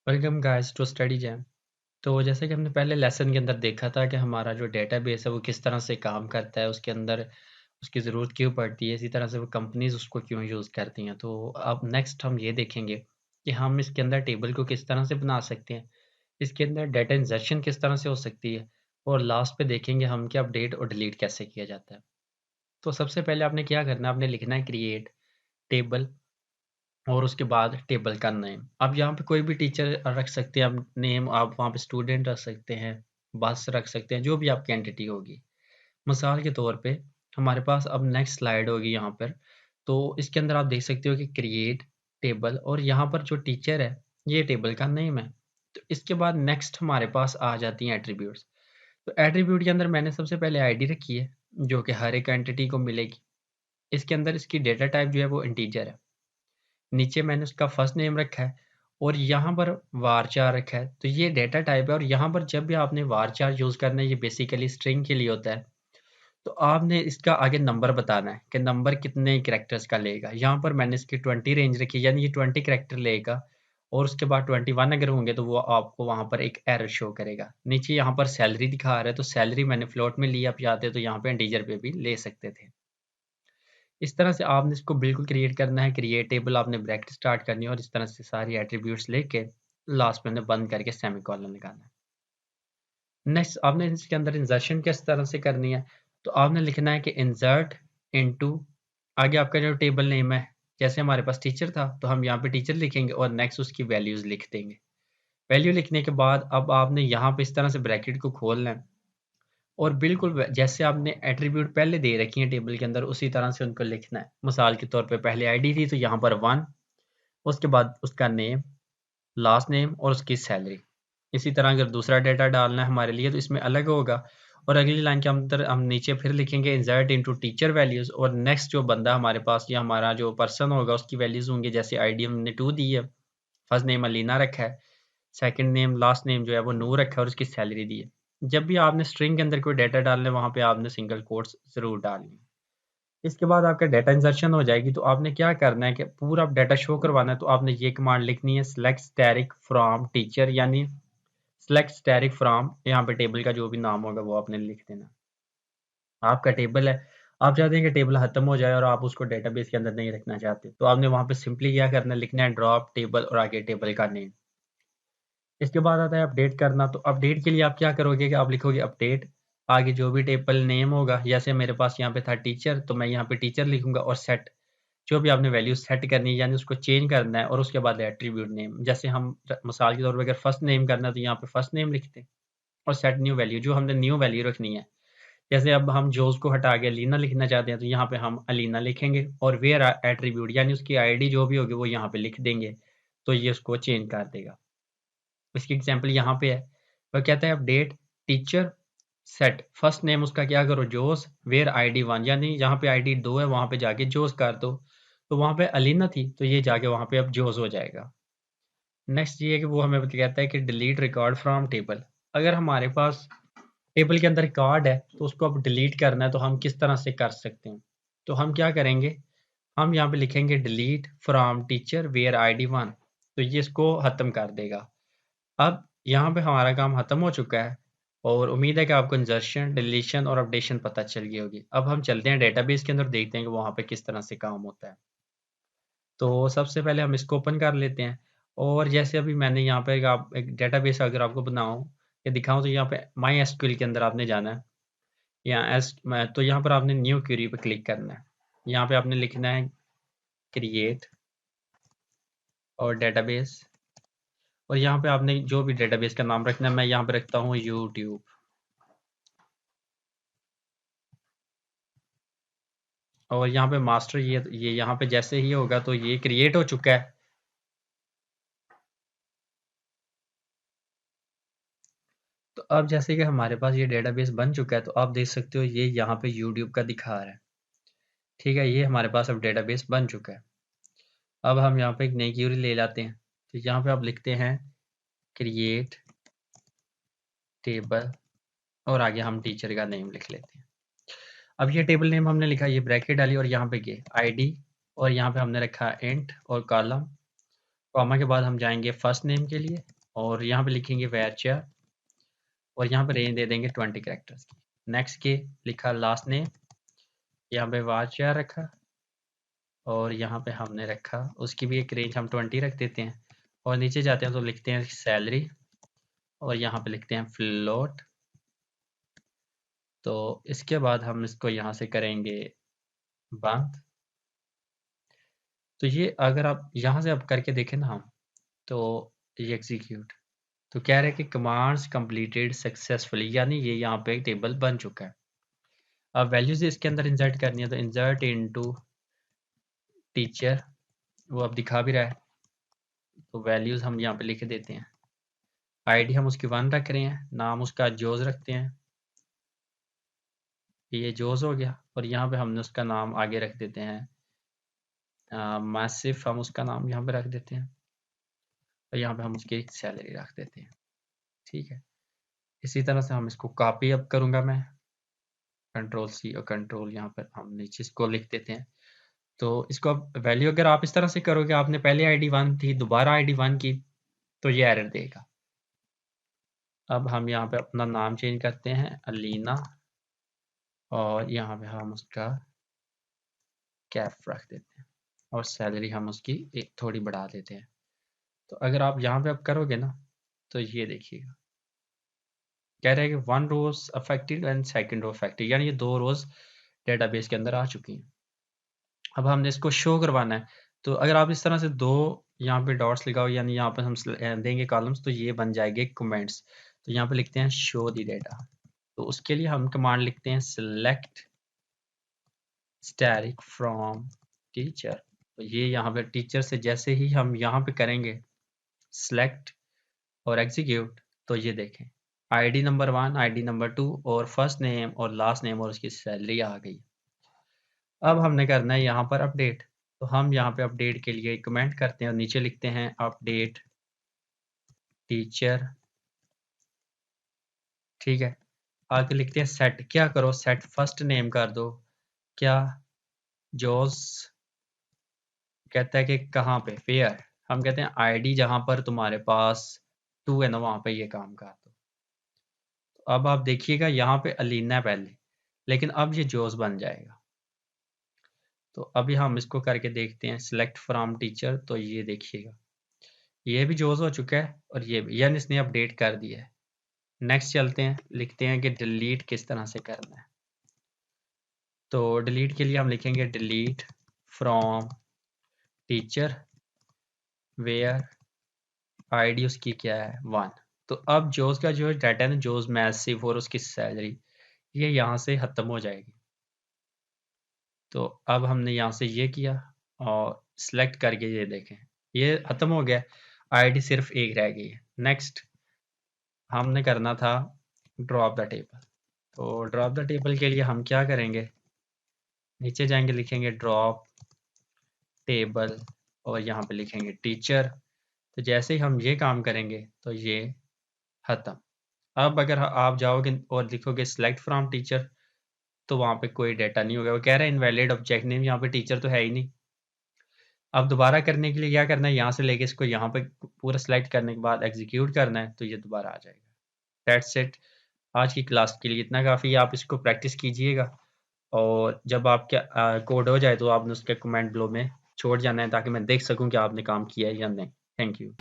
Welcome guys to study jam. तो जैसे कि हमने पहले लेसन के अंदर देखा था कि हमारा जो डेटाबेस है वो किस तरह से काम करता है, उसके अंदर उसकी ज़रूरत क्यों पड़ती है, इसी तरह से वो कंपनीज़ उसको क्यों यूज़ करती हैं। तो अब नेक्स्ट हम ये देखेंगे कि हम इसके अंदर टेबल को किस तरह से बना सकते हैं, इसके अंदर डाटा इंजर्शन किस तरह से हो सकती है, और लास्ट पे देखेंगे हम कि अपडेट और डिलीट कैसे किया जाता है। तो सबसे पहले आपने क्या करना है, आपने लिखना है क्रिएट टेबल और उसके बाद टेबल का नेम। अब यहाँ पे कोई भी टीचर रख सकते हैं, आप नेम आप वहाँ पे स्टूडेंट रख सकते हैं, बस रख सकते हैं, जो भी आपकी एंटिटी होगी। मिसाल के तौर पे हमारे पास अब नेक्स्ट स्लाइड होगी यहाँ पर, तो इसके अंदर आप देख सकते हो कि क्रिएट टेबल और यहाँ पर जो टीचर है, ये टेबल का नेम है। तो इसके बाद नेक्स्ट हमारे पास आ जाती हैं एट्रीब्यूट्स। तो एट्रीब्यूट के अंदर मैंने सबसे पहले आईडी रखी है, जो कि हर एक एंटिटी को मिलेगी। इसके अंदर इसकी डेटा टाइप जो है वो इंटीजर है। नीचे मैंने उसका फर्स्ट नेम रखा है और यहाँ पर varchar रखा है। तो ये डेटा टाइप है और यहाँ पर जब भी आपने varchar यूज़ करना है, ये बेसिकली स्ट्रिंग के लिए होता है। तो आपने इसका आगे नंबर बताना है कि नंबर कितने कैरेक्टर्स का लेगा। यहाँ पर मैंने इसकी 20 रेंज रखी है, यानी ये 20 कैरेक्टर लेगा और उसके बाद 21 अगर होंगे तो वो आपको वहाँ पर एक एरर शो करेगा। नीचे यहाँ पर सैलरी दिखा रहा है, तो सैलरी मैंने फ्लोट में ली, आप चाहते तो यहाँ पे इंटीजर पे भी ले सकते थे। इस तरह से आपने इसको बिल्कुल क्रिएट करना है, क्रिएट टेबल आपने ब्रैकेट स्टार्ट करनी है और इस तरह से सारी एट्रीब्यूट्स लेके लास्ट में हमने बंद करके सेमीकोलन लगाना है। नेक्स्ट आपने इसके अंदर इंसर्शन किस तरह से करनी है, तो आपने लिखना है कि इंसर्ट इनटू, आगे आपका जो टेबल नेम है, जैसे हमारे पास टीचर था तो हम यहाँ पे टीचर लिखेंगे और नेक्स्ट उसकी वैल्यूज लिख देंगे। वैल्यू लिखने के बाद अब आपने यहाँ पे इस तरह से ब्रैकेट को खोलना है और बिल्कुल जैसे आपने एट्रीब्यूट पहले दे रखी है टेबल के अंदर, उसी तरह से उनको लिखना है। मिसाल के तौर पे पहले आईडी थी तो यहाँ पर 1, उसके बाद उसका नेम, लास्ट नेम और उसकी सैलरी। इसी तरह अगर दूसरा डेटा डालना है हमारे लिए तो इसमें अलग होगा और अगली लाइन के अंदर हम नीचे फिर लिखेंगे इंसर्ट इनटू टीचर वैल्यूज और नेक्स्ट जो बंदा हमारे पास या हमारा जो पर्सन होगा उसकी वैल्यूज होंगी। जैसे आईडी हमने 2 दी है, फर्स्ट नेम अलीना रखा है, सेकंड नेम लास्ट नेम जो है वो नूर रखा है और उसकी सैलरी दी है। जब भी आपने स्ट्रिंग के अंदर कोई डेटा डालना है वहाँ पे आपने सिंगल कोट्स ज़रूर डालनी है। इसके बाद आपका डेटा इंसर्शन हो जाएगी तो आपने क्या करना है कि पूरा डेटा शो करवाना है, तो आपने ये कमांड लिखनी है सिलेक्ट स्टैटिक फ्रॉम टीचर, यानी सिलेक्ट स्टैटिक फ्रॉम, यहाँ पे टेबल का जो भी नाम होगा वो आपने लिख देना। आपका टेबल है, आप चाहते हैं कि टेबल खत्म हो जाए और आप उसको डेटाबेस के अंदर नहीं रखना चाहते, तो आपने वहाँ पे सिंपली क्या करना है, लिखना है ड्रॉप टेबल और आगे टेबल का नेम। इसके बाद आता है अपडेट करना। तो अपडेट के लिए आप क्या करोगे कि आप लिखोगे अपडेट, आगे जो भी टेबल नेम होगा, जैसे मेरे पास यहाँ पे था टीचर तो मैं यहाँ पे टीचर लिखूंगा और सेट, जो भी आपने वैल्यू सेट करनी है यानी उसको चेंज करना है, और उसके बाद एट्रीब्यूट नेम। जैसे हम मिसाल के तौर पर अगर फर्स्ट नेम करना है तो यहाँ पे फर्स्ट नेम लिखते हैं और सेट न्यू वैल्यू, जो हमने न्यू वैल्यू रखनी है। जैसे अब हम जोस को हटा के अलीना लिखना चाहते हैं तो यहाँ पे हम अलीना लिखेंगे और वेयर एट्रीब्यूट यानी उसकी आईडी जो भी होगी वो यहाँ पे लिख देंगे, तो ये उसको चेंज कर देगा। इसकी एग्जांपल यहाँ पे है, वह कहता है update teacher said first name उसका क्या करो जोस, वेयर आईडी 1, यानी जहाँ पे आईडी 2 है वहाँ पे जाके जोस कर दो। तो वहाँ पे अलीना थी तो ये जाके वहाँ पे अब जोस हो जाएगा। नेक्स्ट ये है कि वो हमें कहता है कि डिलीट रिकॉर्ड फ्रॉम टेबल। अगर हमारे पास टेबल के अंदर रिकॉर्ड है तो उसको अब डिलीट करना है तो हम किस तरह से कर सकते हैं, तो हम क्या करेंगे, हम यहाँ पे लिखेंगे delete from teacher where ID 1, तो ये इसको ख़त्म कर देगा। अब यहाँ पे हमारा काम ख़त्म हो चुका है और उम्मीद है कि आपको इंसर्शन, डिलीशन और अपडेशन पता चल गई होगी। अब हम चलते हैं डेटाबेस के अंदर, देखते हैं कि वहाँ पे किस तरह से काम होता है। तो सबसे पहले हम इसको ओपन कर लेते हैं और जैसे अभी मैंने यहाँ पे एक डेटाबेस अगर आपको बनाऊँ या दिखाऊँ तो यहाँ पे माई एसक्यूएल के अंदर आपने जाना है। तो यहाँ पर आपने न्यू क्वेरी पे क्लिक करना है। यहाँ पे आपने लिखना है क्रिएट और डेटाबेस और यहाँ पे आपने जो भी डेटाबेस का नाम रखना है, मैं यहाँ पे रखता हूँ यूट्यूब। और यहाँ पे मास्टर ये यहाँ पे जैसे ही होगा तो ये क्रिएट हो चुका है। तो अब जैसे कि हमारे पास ये डेटाबेस बन चुका है तो आप देख सकते हो ये यहाँ पे यूट्यूब का दिखा रहा है। ठीक है, ये हमारे पास अब डेटाबेस बन चुका है। अब हम यहाँ पे एक नई क्वेरी ले लाते हैं, तो यहाँ पे आप लिखते हैं क्रिएट टेबल और आगे हम टीचर का नेम लिख लेते हैं। अब ये टेबल नेम हमने लिखा, ये ब्रैकेट डाली और यहाँ पे ये आईडी और यहाँ पे हमने रखा इंट और कॉलम, कॉमा के बाद हम जाएंगे फर्स्ट नेम के लिए और यहाँ पे लिखेंगे varchar और यहाँ पे रेंज दे देंगे 20 कैरेक्टर्स की। नेक्स्ट के लिखा लास्ट नेम, यहाँ पे varchar रखा और यहाँ पे हमने रखा उसकी भी एक रेंज हम 20 रख देते हैं। और नीचे जाते हैं तो लिखते हैं सैलरी और यहाँ पे लिखते हैं फ्लोट। तो इसके बाद हम इसको यहाँ से करेंगे बंद। तो ये अगर आप यहाँ से अब करके देखें ना हम, तो ये एग्जीक्यूट, तो कह रहे हैं कि कमांड्स कंप्लीटेड सक्सेसफुली, यानी ये यहाँ पे टेबल बन चुका है। अब वैल्यूज इसके अंदर इंसर्ट करनी है तो इंसर्ट इनटू टीचर, वो अब दिखा भी रहा है। तो वैल्यूज हम यहाँ पे लिख देते हैं। आईडी हम उसकी 1 रख रहे हैं, नाम उसका जोज रखते हैं, ये जोज हो गया। और यहाँ पे हमने उसका नाम आगे रख देते हैं मासिफ, हम उसका नाम यहाँ पे रख देते हैं और यहाँ पे हम उसकी सैलरी रख देते हैं। ठीक है, इसी तरह से हम इसको कॉपी अप करूँगा मैं, कंट्रोल सी और कंट्रोल यहाँ पर हम नीचे इसको लिख देते हैं। तो इसको अब वैल्यू अगर आप इस तरह से करोगे, आपने पहले आईडी 1 थी दोबारा आईडी 1 की, तो ये एरर देगा। अब हम यहाँ पे अपना नाम चेंज करते हैं अलीना और यहाँ पे हम उसका कैफ रख देते हैं और सैलरी हम उसकी एक थोड़ी बढ़ा देते हैं। तो अगर आप यहाँ पे अब करोगे ना, तो ये देखिएगा कह रहा है कि 1 row affected and second row affected, यानी ये 2 रोज डेटाबेस के अंदर आ चुकी हैं। अब हमने इसको शो करवाना है, तो अगर आप इस तरह से 2 यहाँ पे डॉट्स लगाओ, यानी यहाँ पे हम देंगे कॉलम्स, तो ये बन जाएंगे कमेंट्स। तो यहाँ पे लिखते हैं शो द डेटा। तो उसके लिए हम कमांड लिखते हैं सिलेक्ट स्टैटिक फ्रॉम टीचर। तो ये यहाँ पे टीचर से जैसे ही हम यहाँ पे करेंगे सिलेक्ट और एग्जीक्यूट, तो ये देखें आईडी नंबर 1, आईडी नंबर 2 और फर्स्ट नेम और लास्ट नेम और उसकी सैलरी आ गई। अब हमने करना है यहाँ पर अपडेट। तो हम यहाँ पे अपडेट के लिए कमेंट करते हैं और नीचे लिखते हैं अपडेट टीचर। ठीक है, आगे लिखते हैं सेट, क्या करो सेट फर्स्ट नेम कर दो। क्या जोस कहता है कि कहाँ पे फेयर, हम कहते हैं आईडी जहां पर तुम्हारे पास 2 है ना वहां पे ये काम कर दो। तो अब आप देखिएगा यहाँ पे अलीना है पहले, लेकिन अब ये जोस बन जाएगा। तो अभी हम इसको करके देखते हैं सिलेक्ट फ्रॉम टीचर, तो ये देखिएगा ये भी जोस हो चुका है और ये भी, यानी इसने अपडेट कर दिया है। नेक्स्ट चलते हैं, लिखते हैं कि डिलीट किस तरह से करना है। तो डिलीट के लिए हम लिखेंगे delete from teacher where ID उसकी क्या है 1। तो अब जोस का जो डाटा है ना, जोस मैसिव और उसकी सैलरी, ये यहाँ से ख़त्म हो जाएगी। तो अब हमने यहाँ से ये किया और सिलेक्ट करके ये देखें ये ख़त्म हो गया, आईडी सिर्फ एक रह गई है। नेक्स्ट हमने करना था ड्रॉप द टेबल। तो ड्रॉप द टेबल के लिए हम क्या करेंगे, नीचे जाएंगे लिखेंगे ड्रॉप टेबल और यहाँ पे लिखेंगे टीचर। तो जैसे ही हम ये काम करेंगे तो ये ख़त्म। अब अगर आप जाओगे और लिखोगे सिलेक्ट फ्रॉम टीचर, तो वहाँ पे कोई डाटा नहीं होगा, वो कह रहा है इनवैलिड ऑब्जेक्ट नेम, यहाँ पे टीचर तो है ही नहीं। अब दोबारा करने के लिए क्या करना है, यहाँ से लेके इसको यहाँ पे पूरा सेलेक्ट करने के बाद एग्जीक्यूट करना है, तो ये दोबारा आ जाएगा। दैट्स इट, आज की क्लास के लिए इतना काफ़ी है। आप इसको प्रैक्टिस कीजिएगा और जब आपका कोड हो जाए तो आपने उसके कमेंट ब्लो में छोड़ जाना है ताकि मैं देख सकूं कि आपने काम किया है या नहीं। Thank you.